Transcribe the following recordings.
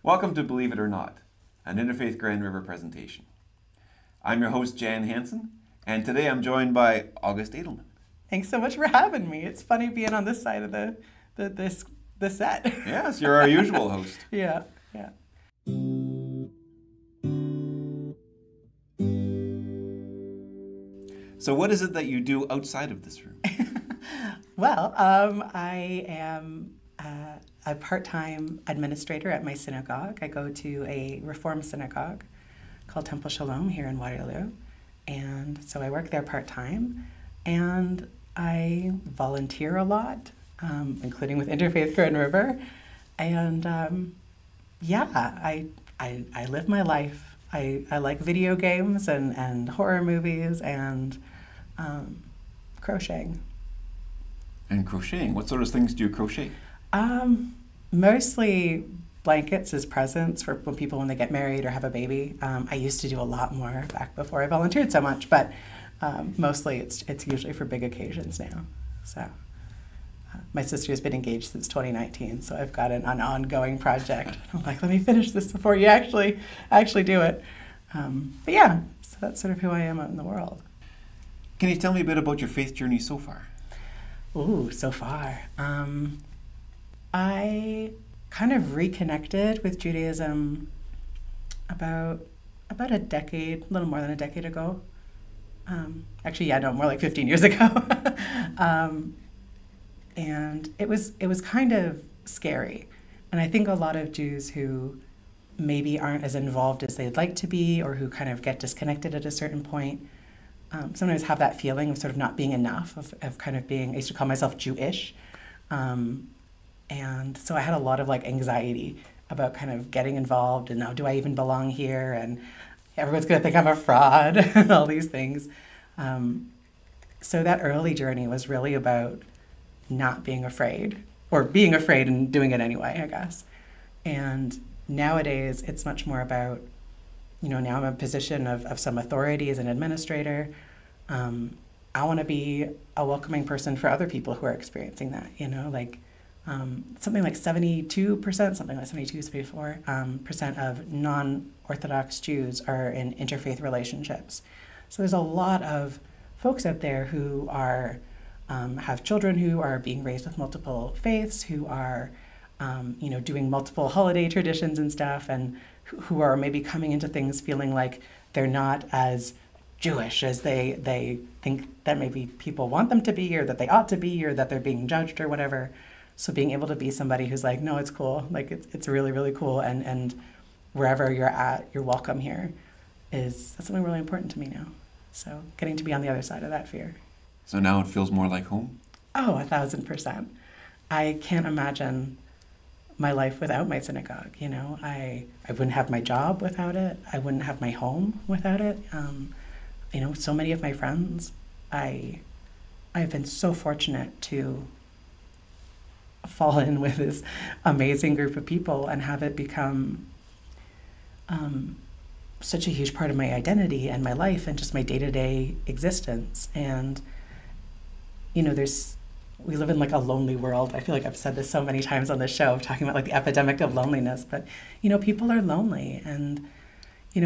Welcome to Believe It or Not, an Interfaith Grand River presentation. I'm your host, Jan Hansen, and today I'm joined by August Adelman. Thanks so much for having me. It's funny being on this side of the set. Yes, you're our usual host. Yeah. So what is it that you do outside of this room? Well, I am a part-time administrator at my synagogue. I go to a Reform synagogue called Temple Shalom here in Waterloo. And so I work there part-time. And I volunteer a lot, including with Interfaith Grand River. And I live my life. I like video games and horror movies and crocheting. And crocheting. What sort of things do you crochet? Mostly blankets as presents for when they get married or have a baby. I used to do a lot more back before I volunteered so much, but mostly it's usually for big occasions now. So my sister has been engaged since 2019, so I've got an ongoing project. I'm like, let me finish this before you actually do it. But yeah, so that's sort of who I am out in the world. Can you tell me a bit about your faith journey so far? Ooh, so far. I kind of reconnected with Judaism about a decade, a little more than a decade ago. More like 15 years ago. And it was kind of scary. And I think a lot of Jews who maybe aren't as involved as they'd like to be, or who kind of get disconnected at a certain point, sometimes have that feeling of sort of not being enough, of kind of being, I used to call myself Jewish. And so I had a lot of like anxiety about kind of getting involved and now do I even belong here? And everyone's going to think I'm a fraud and all these things. So that early journey was really about not being afraid, or being afraid and doing it anyway, I guess. And nowadays it's much more about, now I'm in a position of some authority as an administrator. I want to be a welcoming person for other people who are experiencing that, something like 74% of non-Orthodox Jews are in interfaith relationships. So there's a lot of folks out there who are have children who are being raised with multiple faiths, who are doing multiple holiday traditions and stuff, and who are maybe coming into things feeling like they're not as Jewish as they think that maybe people want them to be, or that they ought to be, or that they're being judged or whatever. So being able to be somebody who's like, no, it's cool, like it's really, really cool, and wherever you're at, you're welcome here, that's something really important to me now. So getting to be on the other side of that fear. So now it feels more like home? Oh, 1,000%. I can't imagine my life without my synagogue. I wouldn't have my job without it. I wouldn't have my home without it. So many of my friends, I've been so fortunate to fall in with this amazing group of people and have it become such a huge part of my identity and my life and just my day-to-day existence. And we live in like a lonely world. I feel like I've said this so many times on this show, talking about like the epidemic of loneliness, but people are lonely. And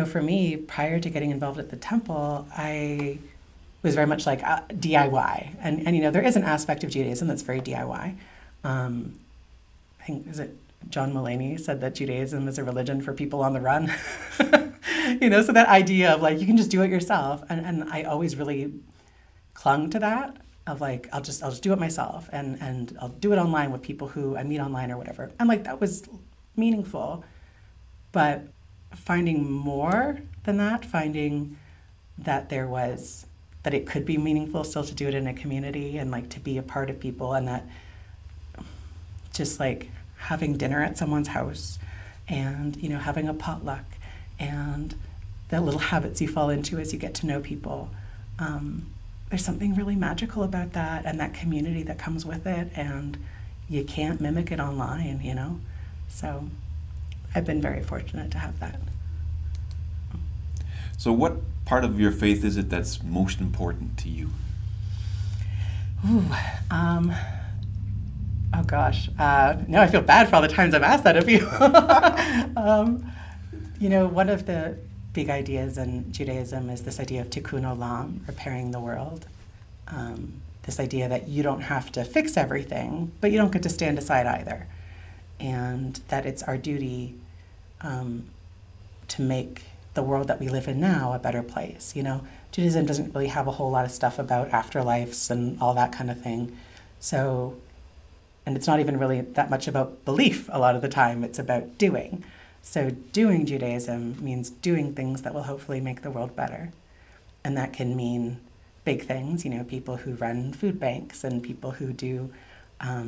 for me, prior to getting involved at the temple, I was very much like DIY. And there is an aspect of Judaism that's very DIY. I think, is it John Mulaney said that Judaism is a religion for people on the run? So that idea of like, you can just do it yourself. And I always really clung to that, of like, I'll just do it myself, and I'll do it online with people who I meet online or whatever. And like, that was meaningful, but finding more than that, finding that that it could be meaningful still to do it in a community and like to be a part of people, and that just like having dinner at someone's house and, having a potluck and the little habits you fall into as you get to know people. There's something really magical about that and that community that comes with it, and you can't mimic it online, So I've been very fortunate to have that. So what part of your faith is it that's most important to you? Ooh, oh gosh. Now I feel bad for all the times I've asked that of you. Um, one of the big ideas in Judaism is this idea of tikkun olam, repairing the world. This idea that you don't have to fix everything, but you don't get to stand aside either. And that it's our duty to make the world that we live in now a better place. Judaism doesn't really have a whole lot of stuff about afterlives and all that kind of thing. So, and it's not even really that much about belief a lot of the time, it's about doing. So doing Judaism means doing things that will hopefully make the world better. And that can mean big things, people who run food banks and people who do, I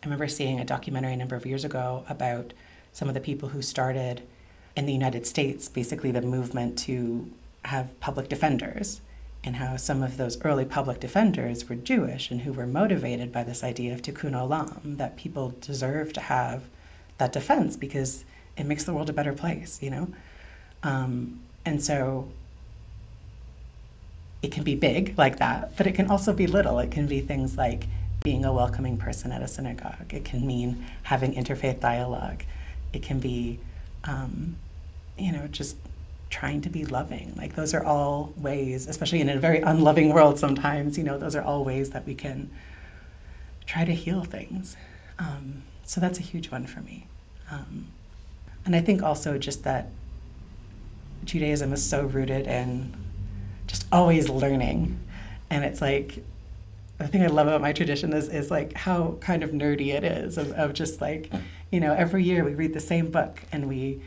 remember seeing a documentary a number of years ago about some of the people who started in the United States, basically the movement to have public defenders, and how some of those early public defenders were Jewish and who were motivated by this idea of tikkun olam, that people deserve to have that defense because it makes the world a better place, And so it can be big like that, but it can also be little. It can be things like being a welcoming person at a synagogue. It can mean having interfaith dialogue. It can be, just trying to be loving. Like those are all ways, especially in a very unloving world sometimes, those are all ways that we can try to heal things. So that's a huge one for me. And I think also just that Judaism is so rooted in just always learning. And it's like, the thing I love about my tradition is like how kind of nerdy it is of just like, every year we read the same book and we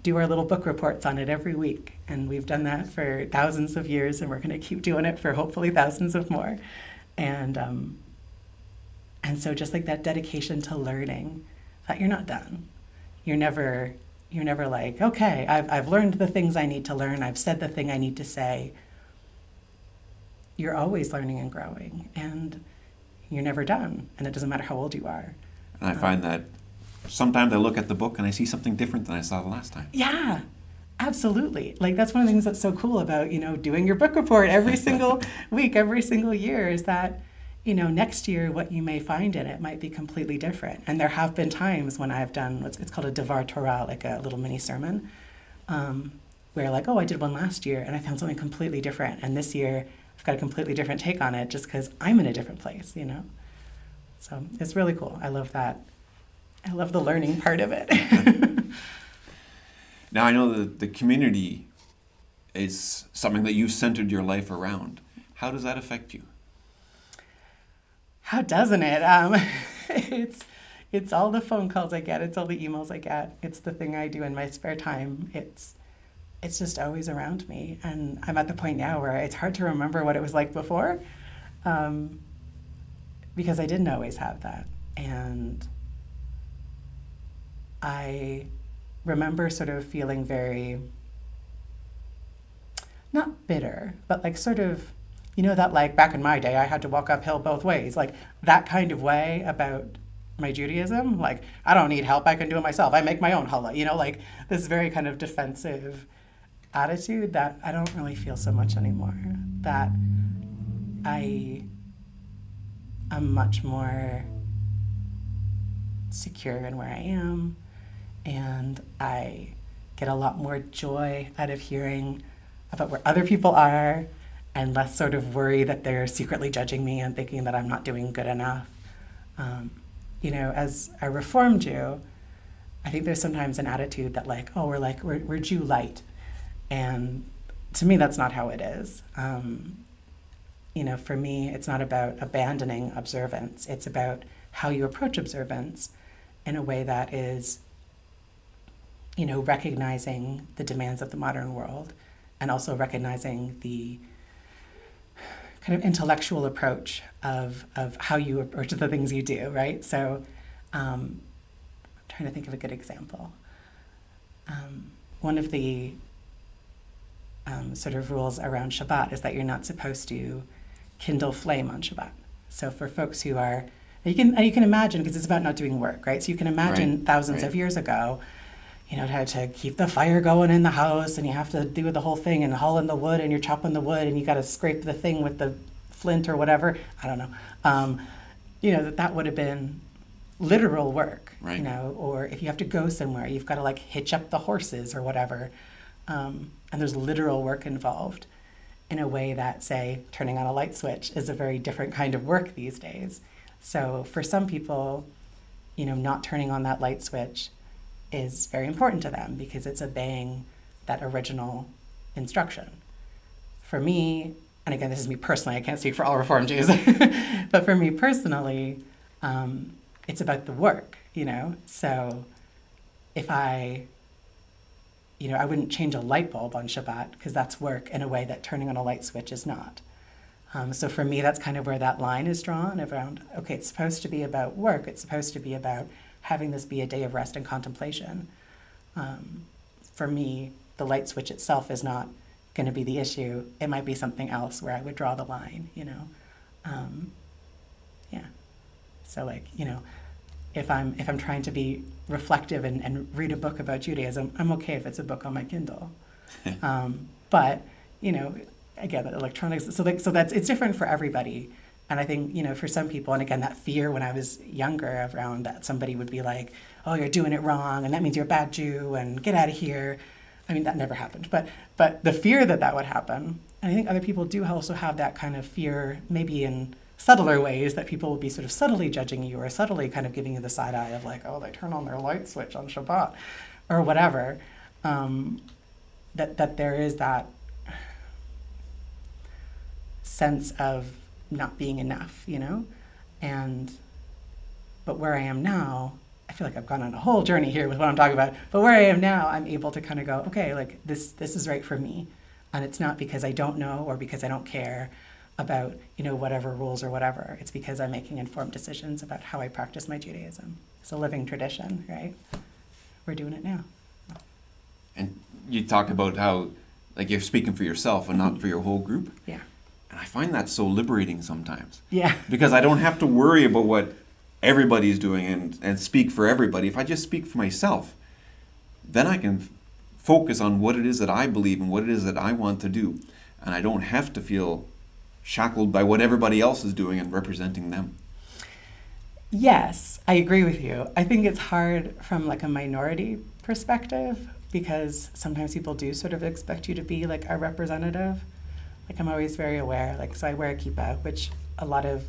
do our little book reports on it every week. And we've done that for thousands of years and we're going to keep doing it for hopefully thousands of more. And so just like that dedication to learning, that you're not done. You're never like, okay, I've learned the things I need to learn. I've said the thing I need to say. You're always learning and growing, and you're never done. And it doesn't matter how old you are. And I find that sometimes I look at the book and I see something different than I saw the last time. Yeah, absolutely. Like that's one of the things that's so cool about, doing your book report every single week, every single year is that, next year what you may find in it might be completely different. And there have been times when I've done it's called a Devar Torah, like a little mini sermon, where like, oh, I did one last year and I found something completely different. And this year I've got a completely different take on it just because I'm in a different place, So it's really cool. I love that. I love the learning part of it. Now, I know that the community is something that you've centered your life around. How does that affect you? How doesn't it? It's all the phone calls I get. It's all the emails I get. It's the thing I do in my spare time. It's just always around me. And I'm at the point now where it's hard to remember what it was like before, because I didn't always have that. And I remember sort of feeling very, not bitter, but like sort of, that like back in my day, I had to walk uphill both ways, like that kind of way about my Judaism. Like, I don't need help, I can do it myself. I make my own challah, like this very kind of defensive attitude that I don't really feel so much anymore. That I am much more secure in where I am, and I get a lot more joy out of hearing about where other people are and less sort of worry that they're secretly judging me and thinking that I'm not doing good enough. As a Reformed Jew, I think there's sometimes an attitude that like, oh, we're Jew light. And to me, that's not how it is. For me, it's not about abandoning observance. It's about how you approach observance in a way that is, recognizing the demands of the modern world and also recognizing the kind of intellectual approach of how you approach the things you do, right? So I'm trying to think of a good example. One of the sort of rules around Shabbat is that you're not supposed to kindle flame on Shabbat. So for folks who are, you can imagine, because it's about not doing work, right? So you can imagine thousands of years ago, how to keep the fire going in the house, and you have to do the whole thing and haul in the wood, and you're chopping the wood, and you got to scrape the thing with the flint or whatever. I don't know. That would have been literal work, Right. you know, or if you have to go somewhere, you've got to like hitch up the horses or whatever. And there's literal work involved in a way that, say, turning on a light switch is a very different kind of work these days. So for some people, you know, not turning on that light switch is very important to them because it's obeying that original instruction. For me, and again, this is me personally, I can't speak for all Reformed Jews, but for me personally, it's about the work, you know? So if I wouldn't change a light bulb on Shabbat because that's work in a way that turning on a light switch is not. So for me, that's kind of where that line is drawn around, okay, it's supposed to be about work. It's supposed to be about having this be a day of rest and contemplation. For me, the light switch itself is not going to be the issue. It might be something else where I would draw the line, you know? Yeah. So like, you know, if I'm trying to be reflective and read a book about Judaism, I'm okay if it's a book on my Kindle. But, you know, again, electronics, so that's, it's different for everybody. And I think, you know, for some people, and again, that fear when I was younger around that somebody would be like, oh, you're doing it wrong, and that means you're a bad Jew, and get out of here. I mean, that never happened. But the fear that would happen, and I think other people do also have that kind of fear, maybe in subtler ways, that people will be sort of subtly judging you or subtly kind of giving you the side eye of like, oh, they turn on their light switch on Shabbat or whatever, that there is that sense of not being enough, you know? But where I am now, I feel like I've gone on a whole journey here with what I'm talking about, but where I am now, I'm able to kind of go, okay, like this is right for me. And it's not because I don't know or because I don't care about, you know, whatever rules or whatever. It's because I'm making informed decisions about how I practice my Judaism. It's a living tradition, right? We're doing it now. And you talked about how, like, you're speaking for yourself and not for your whole group. Yeah. And I find that so liberating sometimes. Yeah. Because I don't have to worry about what everybody's doing and speak for everybody. If I just speak for myself, then I can focus on what it is that I believe and what it is that I want to do. And I don't have to feel shackled by what everybody else is doing and representing them. Yes, I agree with you. I think it's hard from like a minority perspective because sometimes people do sort of expect you to be like a representative. Like I'm always very aware, like so I wear a kippah, which a lot of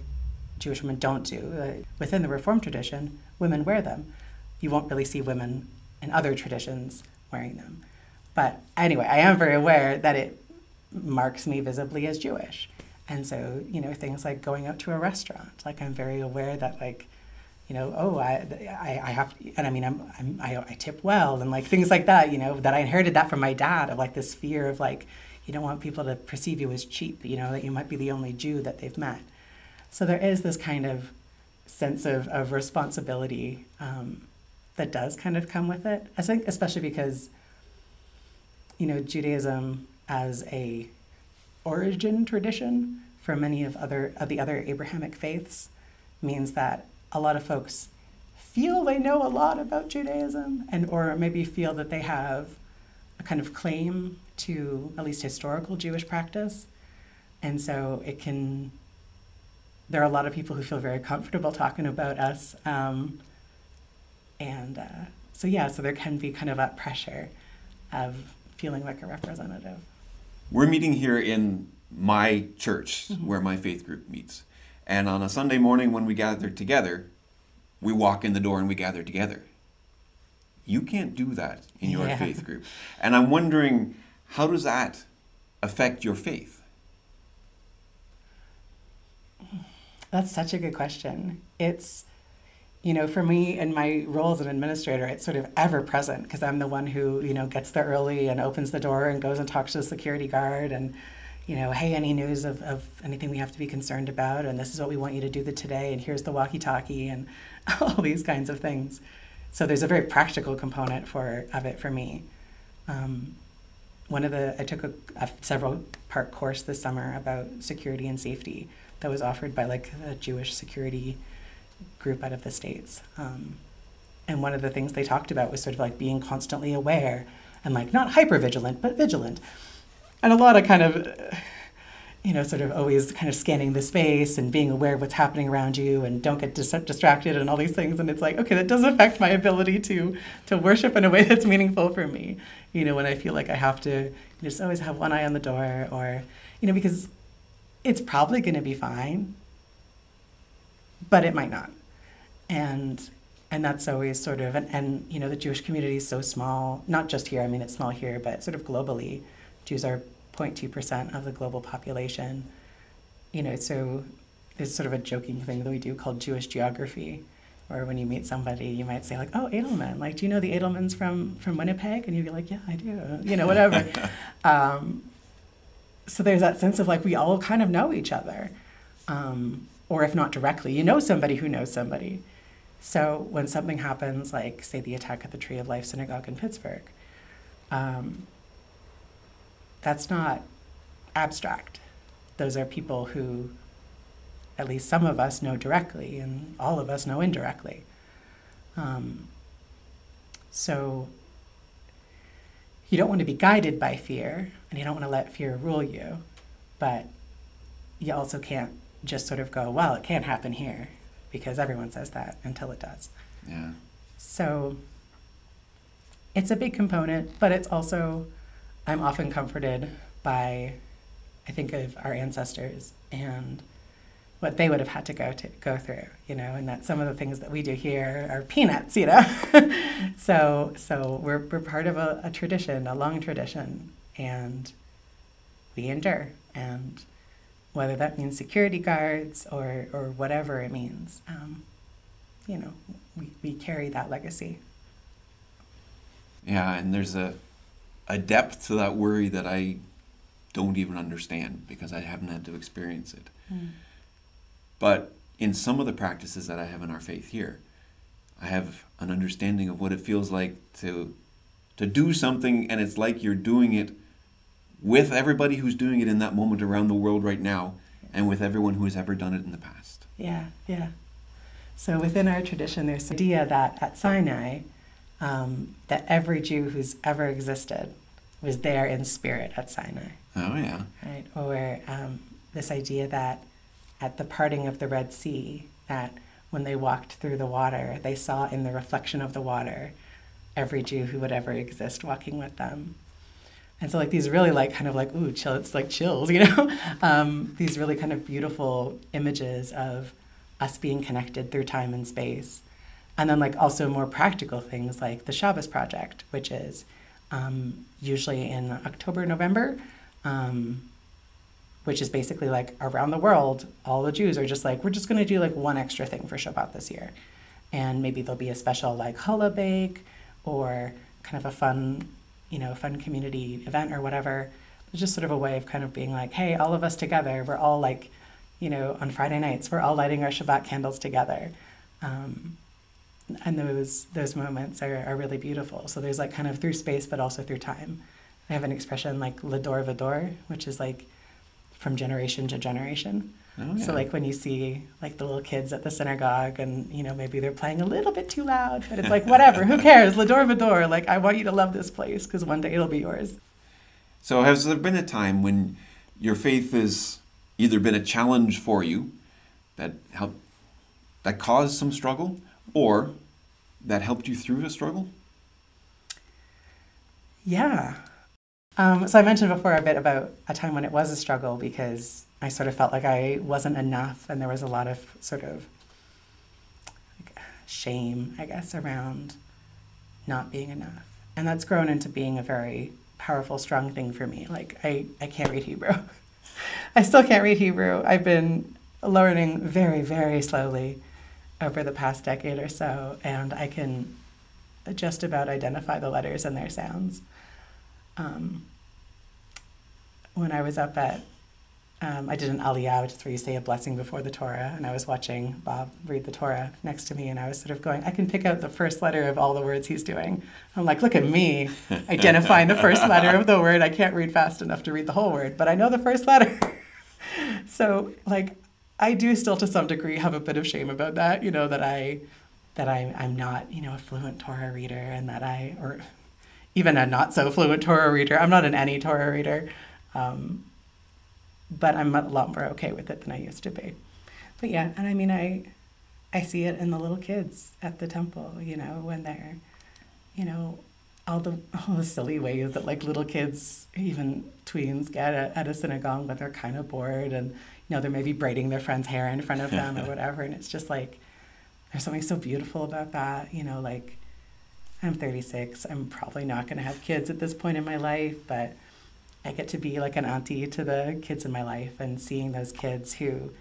Jewish women don't do. Within the Reformed tradition, women wear them. You won't really see women in other traditions wearing them. But anyway, I am very aware that it marks me visibly as Jewish. And so, you know, things like going out to a restaurant, like I'm very aware that like, you know, oh, I have to, and I mean, I tip well and like things like that, you know, that I inherited that from my dad of like this fear of like, you don't want people to perceive you as cheap, you know, that you might be the only Jew that they've met. So there is this kind of sense of responsibility that does kind of come with it. I think especially because, you know, Judaism as a origin tradition for many of the other Abrahamic faiths means that a lot of folks feel they know a lot about Judaism or maybe feel that they have a kind of claim to at least historical Jewish practice. And so there are a lot of people who feel very comfortable talking about us. So there can be kind of that pressure of feeling like a representative. We're meeting here in my church, mm-hmm. where my faith group meets. And on a Sunday morning when we gather together, we walk in the door and we gather together. You can't do that in your faith group. And I'm wondering, how does that affect your faith? That's such a good question. It's, you know, for me in my role as an administrator, it's sort of ever present because I'm the one who, you know, gets there early and opens the door and goes and talks to the security guard and, you know, hey, any news of anything we have to be concerned about, and this is what we want you to do today, and here's the walkie-talkie, and all these kinds of things. So there's a very practical component of it for me. I took a several-part course this summer about security and safety that was offered by like a Jewish security group out of the States. And one of the things they talked about was sort of like being constantly aware and like not hyper-vigilant, but vigilant. And a lot of kind of, sort of always kind of scanning the space and being aware of what's happening around you and don't get distracted and all these things. And it's like, okay, that does affect my ability to worship in a way that's meaningful for me. When I feel like I have to just always have one eye on the door, or, because it's probably going to be fine, but it might not. And that's always sort of, and the Jewish community is so small, not just here, I mean, it's small here, but sort of globally. Jews are 0.2% of the global population. So there's sort of a joking thing that we do called Jewish geography, where when you meet somebody, you might say like, oh, Adelman, like, do you know the Adelmans from Winnipeg? And you'd be like, yeah, I do, whatever. So there's that sense of like, we all kind of know each other. Or if not directly, somebody who knows somebody. So when something happens, like, say, the attack at the Tree of Life Synagogue in Pittsburgh, that's not abstract. Those are people who at least some of us know directly, and all of us know indirectly. So you don't want to be guided by fear, and you don't want to let fear rule you, but you also can't just sort of go, well, it can't happen here, because everyone says that until it does. Yeah. So it's a big component, but it's also, I'm often comforted by, I think of our ancestors and what they would have had to go through, and that some of the things that we do here are peanuts, So we're part of a tradition, a long tradition, and we endure. And whether that means security guards or whatever it means, we carry that legacy. Yeah, and there's a depth to that worry that I don't even understand because I haven't had to experience it. But in some of the practices that I have in our faith here, I have an understanding of what it feels like to do something, and it's like you're doing it with everybody who's doing it in that moment around the world right now, and with everyone who has ever done it in the past. Yeah. So within our tradition, there's the idea that at Sinai, that every Jew who's ever existed was there in spirit at Sinai. Oh, yeah. Right? Or this idea that at the parting of the Red Sea, that when they walked through the water, they saw in the reflection of the water every Jew who would ever exist walking with them. And so like these really like kind of like, ooh, chill, it's like chills, these really kind of beautiful images of us being connected through time and space. And then like also more practical things like the Shabbos Project, which is usually in October, November, which is basically like around the world, all the Jews are just like, we're just going to do like one extra thing for Shabbat this year. And maybe there'll be a special like challah bake or kind of a fun community event or whatever. It's just sort of a way of kind of being like, hey, all of us together, we're all like, on Friday nights, we're all lighting our Shabbat candles together. And those moments are really beautiful. So there's like kind of through space, but also through time. I have an expression like Lador Vador, which is like from generation to generation. Oh, yeah. So like when you see like the little kids at the synagogue and, maybe they're playing a little bit too loud, but it's like, whatever, who cares? Lador Vador, like I want you to love this place because one day it'll be yours. So has there been a time when your faith has either been a challenge for you that caused some struggle, or that helped you through a struggle? Yeah. So I mentioned before a bit about a time when it was a struggle because I sort of felt like I wasn't enough, and there was a lot of sort of like shame, I guess, around not being enough. And that's grown into being a very powerful, strong thing for me. Like I can't read Hebrew. I still can't read Hebrew. I've been learning very, very slowly over the past decade or so, and I can just about identify the letters and their sounds. When I was up at, I did an aliyah, which is where you say a blessing before the Torah, and I was watching Bob read the Torah next to me, and I was sort of going, I can pick out the first letter of all the words he's doing. I'm like, look at me, identifying the first letter of the word. I can't read fast enough to read the whole word, but I know the first letter. So, like, I do still to some degree have a bit of shame about that, that I'm not, a fluent Torah reader, and or even a not so fluent Torah reader. I'm not an any Torah reader. but I'm a lot more okay with it than I used to be. But yeah, and I mean, I see it in the little kids at the temple, you know, when they're, you know, all the silly ways that like little kids, even tweens, get at a synagogue when they're kind of bored, and you know they're maybe braiding their friend's hair in front of them or whatever, and it's just like there's something so beautiful about that, you know. Like I'm 36, I'm probably not going to have kids at this point in my life, but I get to be like an auntie to the kids in my life, and seeing those kids who,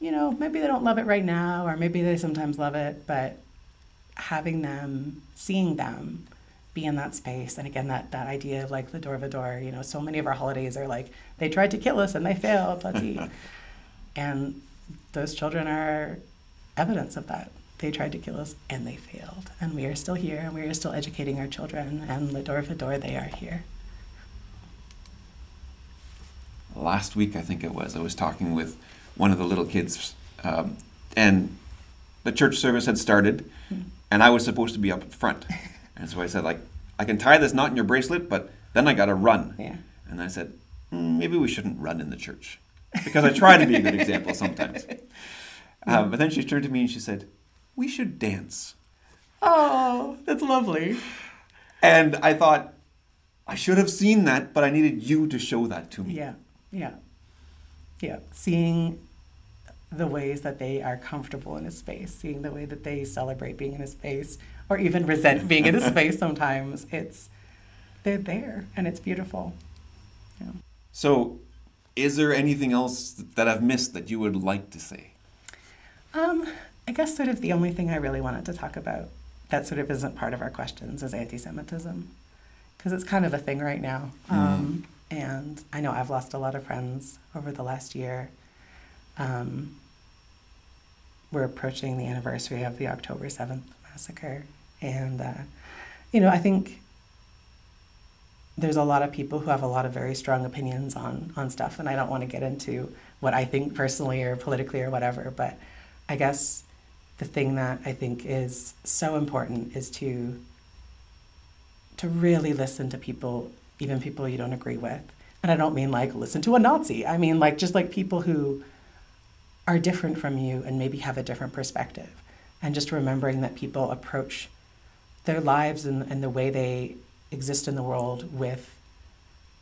you know, maybe they don't love it right now, or maybe they sometimes love it, but having them, seeing them be in that space. And again, that idea of like the door of a door, you know, so many of our holidays are like, they tried to kill us and they failed, let's eat. And those children are evidence of that. They tried to kill us and they failed. And we are still here, and we are still educating our children, and the door of a door, they are here. Last week, I think it was, I was talking with one of the little kids, and the church service had started, and I was supposed to be up front. And so I said, like, I can tie this knot in your bracelet, but then I got to run. Yeah. And I said, maybe we shouldn't run in the church, because I try to be a good example sometimes. But then she turned to me and she said, we should dance. Oh, that's lovely. And I thought, I should have seen that, but I needed you to show that to me. Yeah, yeah, yeah. Seeing the ways that they are comfortable in a space, seeing the way that they celebrate being in a space, or even resent being in a space sometimes. They're there, and it's beautiful. Yeah. So, is there anything else that I've missed that you would like to say? I guess sort of the only thing I really wanted to talk about that sort of isn't part of our questions is anti-Semitism, because it's kind of a thing right now. And I know I've lost a lot of friends over the last year. We're approaching the anniversary of the October 7th massacre. And, you know, I think there's a lot of people who have a lot of very strong opinions on stuff, and I don't want to get into what I think personally or politically or whatever, but I guess the thing that I think is so important is to really listen to people, even people you don't agree with. And I don't mean like listen to a Nazi. I mean like just like people who are different from you and maybe have a different perspective. And just remembering that people approach their lives and the way they exist in the world with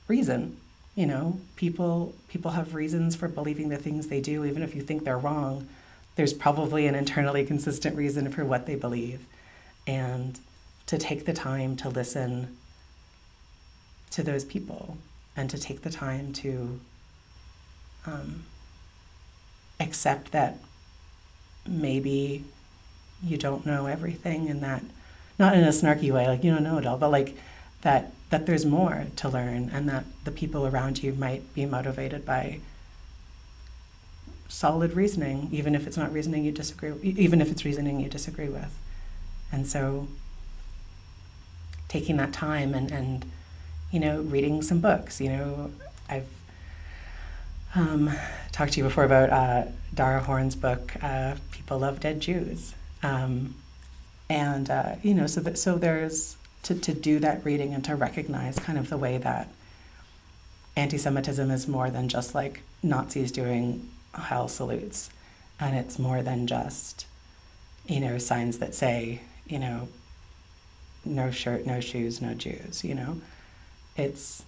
reason. You know, people have reasons for believing the things they do, even if you think they're wrong. There's probably an internally consistent reason for what they believe. And to take the time to listen to those people, and to take the time to accept that maybe you don't know everything, and that, not in a snarky way, like you don't know it all, but like that there's more to learn, and that the people around you might be motivated by solid reasoning, even if it's not reasoning you disagree, even if it's reasoning you disagree with. And so taking that time and you know, reading some books. You know, I've talked to you before about Dara Horn's book, People Love Dead Jews. You know, so there's to do that reading and to recognize kind of the way that anti-Semitism is more than just like Nazis doing Heil salutes, and it's more than just, you know, signs that say, you know, no shirt, no shoes, no Jews. You know, it's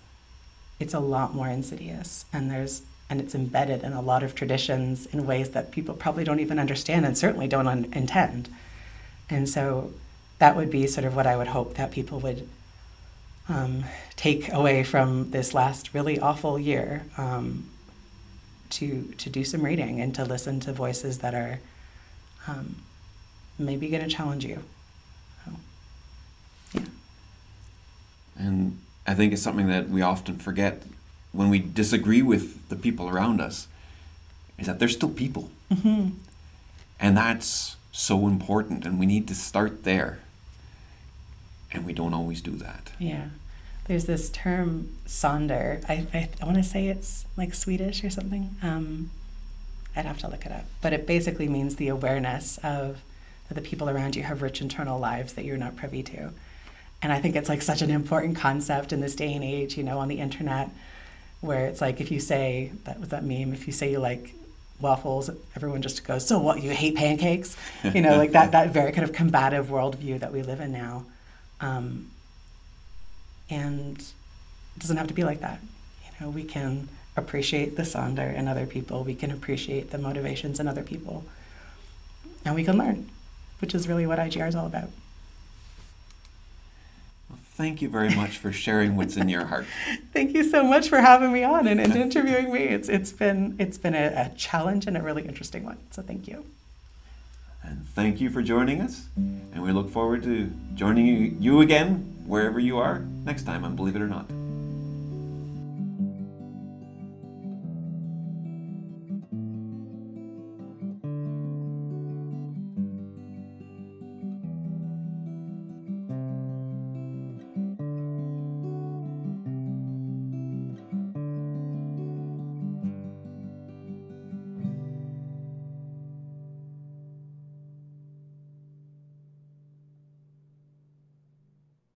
a lot more insidious, and it's embedded in a lot of traditions in ways that people probably don't even understand and certainly don't intend. And so that would be sort of what I would hope that people would take away from this last really awful year, to do some reading and to listen to voices that are maybe going to challenge you. So, yeah. And I think it's something that we often forget when we disagree with the people around us, is that they're still people. Mm-hmm. And that's so important, and we need to start there. And we don't always do that. Yeah. There's this term, sonder. I want to say it's like Swedish or something. I'd have to look it up. But it basically means the awareness of that the people around you have rich internal lives that you're not privy to. And I think it's like such an important concept in this day and age, you know, on the internet. where it's like if you say, that was that meme, if you say you like waffles, everyone just goes, so what, you hate pancakes? You know, like that very kind of combative worldview that we live in now. And it doesn't have to be like that. You know, we can appreciate the sonder in other people. We can appreciate the motivations in other people. And we can learn, which is really what IGR is all about. Well, thank you very much for sharing what's in your heart. Thank you so much for having me on and interviewing me. It's been a challenge and a really interesting one. So thank you. And thank you for joining us. And we look forward to joining you again, wherever you are, next time on Believe It or Not.